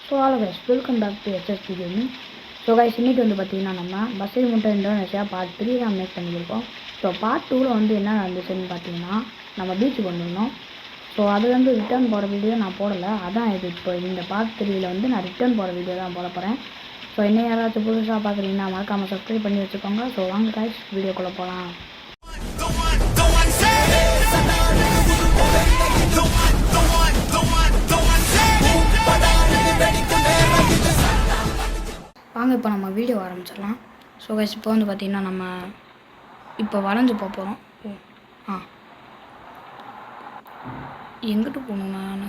So all guys welcome back to SSP gaming. So guys இன்றைக்கி வந்து பார்த்திங்கன்னா நம்ம பஸ்ஸில் மட்டும் இந்தோனேஷியா பார்ட் 3 தான் மேக் பண்ணியிருக்கோம். ஸோ பார்ட் 2ல் வந்து என்ன நடந்துச்சுன்னு பார்த்தீங்கன்னா நம்ம பீச்சுக்கு வந்துருந்தோம். ஸோ அதுலேருந்து ரிட்டர்ன் போகிற வீடியோ நான் போடலை, அதான் இது இப்போ இந்த பார்ட் 3ல் வந்து நான் ரிட்டர்ன் போகிற வீடியோ தான் போட போகிறேன். ஸோ என்ன யாராச்சும் புதுசாக பார்க்குறீங்கன்னா மறக்காமல் சப்ஸ்கிரைப் பண்ணி வச்சுக்கோங்க. ஸோ வாங்க கைஸ் வீடியோக்குள்ளே போகலாம். வாங்க இப்போ நம்ம வீடியோ ஆரம்பிச்சிடலாம். ஸோ கைஸ் இப்போ வந்து பார்த்திங்கன்னா நம்ம இப்போ வளைஞ்சு போக போகிறோம். எங்கிட்டு போகணும் நான்?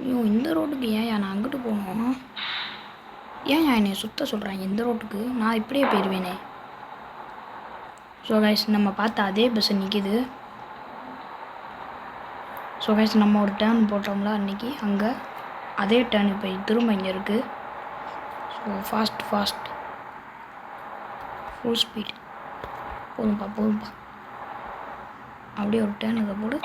ஐயோ இந்த ரோட்டுக்கு ஏன் நான் அங்கிட்டு போகணும்? ஏன் என்னை சுற்ற சொல்கிறேன் இந்த ரோட்டுக்கு? நான் இப்படியே போயிடுவேனே. ஸோ கைஸ் நம்ம பார்த்த அதே பஸ்ஸு நிற்கிது. ஸோ கைஸ் நம்ம ஒரு டேர்ன் போட்டோம்ல அன்றைக்கி, அங்கே அதே டேர்ன் இப்போ திரும்ப இங்கே இருக்குது. ஸோ ஃபாஸ்ட் ஃபுல் ஸ்பீட் போதும்பா அப்படியே ஒரு டேர்ன் இதை போடு.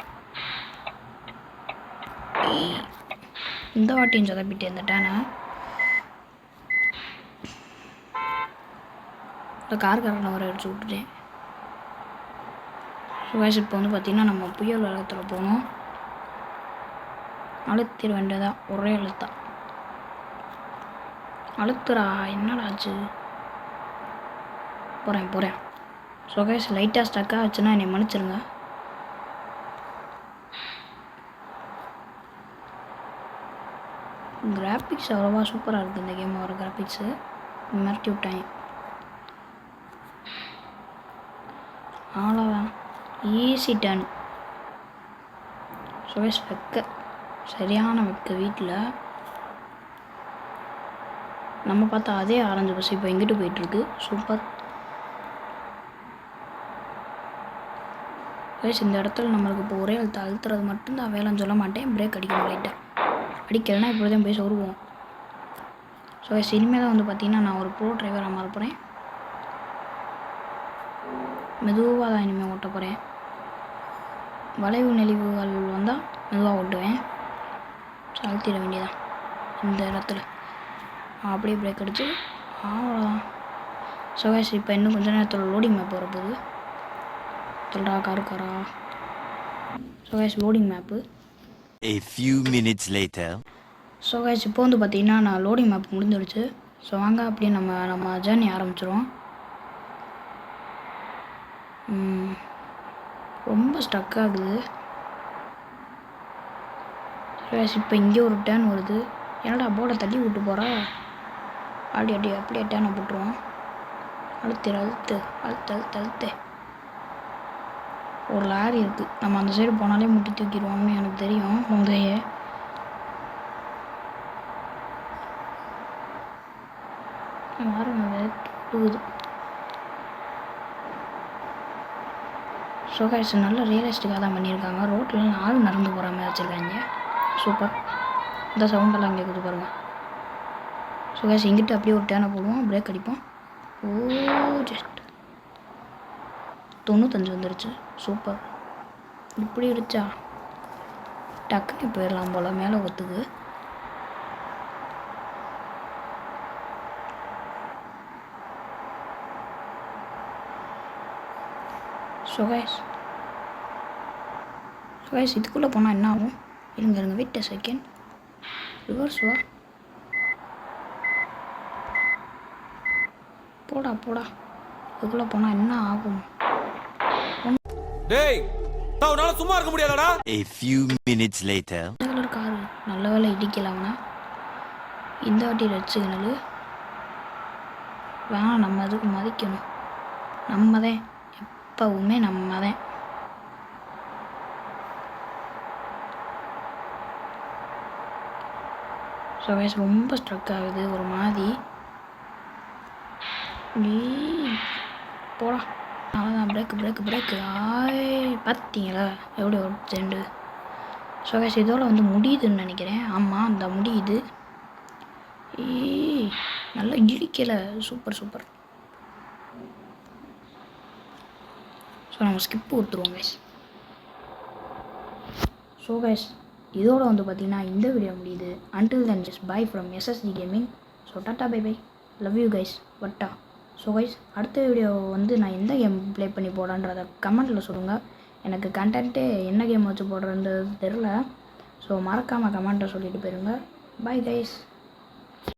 இந்த வாட்டியும் சொதப்பிட்டேன் இந்த டேனை. இந்த கார்காரனை வர அடிச்சு விட்டுட்டேன். ஸோ கைஸ் இப்போ வந்து பார்த்திங்கன்னா நம்ம புயல் வெள்ளத்தில் போகணும். அழுத்திட வேண்டியதான், ஒரே அழுத்தா அழுத்துறா. என்னடா ஆச்சு? போகிறேன். ஸோ கைஸ் லைட்டாக ஸ்டக்காக ஆச்சுன்னா என்னை மன்னிச்சிருங்க. கிராஃபிக்ஸ் அவ்வளோவா சூப்பராக இருக்குது இந்த கேம். வர கிராஃபிக்ஸு மிரட்டி விட்டாங்க. அவ்வளோதான், ஈஸி டர்ன். ஸோ கைஸ் சரியான வெக்க வீட்டில் நம்ம பார்த்தா அதே ஆரஞ்சு பஸ் இப்போ எங்கிட்டு போயிட்டுருக்கு. Super guys. இந்த இடத்துல நம்மளுக்கு இப்போ ஒரே அழுத்துறது மட்டும்தான் வேலைன்னு சொல்ல மாட்டேன். பிரேக் அடிக்கணும் லைட்டாக. அடிக்கலைன்னா இப்போதான் போய் சொருவோம். ஸோ கைஸ் இனிமேல் தான் வந்து பார்த்திங்கன்னா நான் ஒரு ப்ரோ டிரைவராக மாற போகிறேன். மெதுவாக தான் இனிமேல் ஓட்ட போகிறேன். வளைவு நெளிவுகள் வந்தால் மெதுவாக ஓட்டுவேன். ஸோ அழுத்திட வேண்டியதான் இந்த இடத்துல. அப்படியே பிரேக் அடிச்சு அவ்வளோதான். ஸோ கைஸ் இப்போ இன்னும் கொஞ்சம் நேரத்தில் லோடிங் மேப் வரப்போகுது. சொல்கிறா காருக்காரா. So guys loading map. A few minutes later. So guys இப்போ வந்து பார்த்திங்கன்னா நான் லோடிங் மேப் முடிஞ்சிடுச்சு. ஸோ வாங்க அப்படியே நம்ம ஜேர்னி ஆரம்பிச்சிடுவோம். ரொம்ப ஸ்டக் ஆகுது. ஸோ கைஸ் இப்போ இங்கே ஒரு டேர்ன் வருது. என்னடா போர்டை தள்ளி விட்டு போகிறா? அப்படியே டேர்னை போட்டுருவோம். அழுத்து. ஒரு லாரி இருக்குது, நம்ம அந்த சைடு போனாலே முட்டி தூக்கிடுவோம்னு எனக்கு தெரியும் முந்தைய. தூக்குது. ஸோ கைஸ் நல்ல ரியலிஸ்டிக்காக தான் பண்ணியிருக்காங்க. ரோட்டில் ஆள் நடந்து போகிற மாதிரி வச்சுருக்காங்க. சூப்பர். இந்த சவுண்டெல்லாம் கேட்குது பாருங்கள். ஸோ கைஸ் இங்கிட்ட அப்படியே ஒரு டேனை போடுவோம், பிரேக் அடிப்போம். ஜஸ்ட் 95 வந்துருச்சு. சூப்பர். இப்படி இருச்சா டக்குன்னு போயிடலாம் போல் மேலே ஒத்துக்கு. ஸோ கைஸ் இதுக்குள்ளே போனால் என்ன ஆகும்? இருங்க வெயிட் a செகண்ட். ரிவர்ஸ் வா. போடா இதுக்குள்ளே போனால் என்ன ஆகும்? டேய் தவனால சும்மா இருக்க முடியாதடா. A few minutes later. Colour car நல்ல வேலை இடிக்கலாம்னா இந்த வாட்டி ரெட் சிக்னலு வேணாம். நம்ம அதுக்கு மதிக்கணும். நம்ம தான் எப்பவுமே நம்ம தான். ஸோ கைஸ் ரொம்ப ஸ்ட்ரக் ஆகுது ஒரு மாதிரி. போடா. அவ்வளோதான். பிரேக்கு. பார்த்தீங்களா எப்படி ஒரு செண்டு? ஸோ கைஸ் இதோட வந்து முடியுதுன்னு நினைக்கிறேன். ஆமாம் அந்த முடியுது. நல்லா இடிக்கலை. சூப்பர். ஸோ நம்ம ஸ்கிப்பு கொடுத்துருவோம் கைஸ். ஸோ கைஸ் இதோட வந்து பார்த்திங்கன்னா இந்த வீடியோ முடியுது. Until then just bye from SST gaming. So டாட்டா bye bye, love you guys, வட்டா. ஸோ கைஸ் அடுத்த வீடியோ வந்து நான் எந்த கேம் ப்ளே பண்ணி போடான்றதை கமெண்ட்டில் சொல்லுங்கள். எனக்கு கண்டென்ட்டே என்ன கேம் வச்சு போடுறது தெரில. ஸோ மறக்காமல் கமெண்ட்டை சொல்லிட்டு போயிருங்க. Bye guys.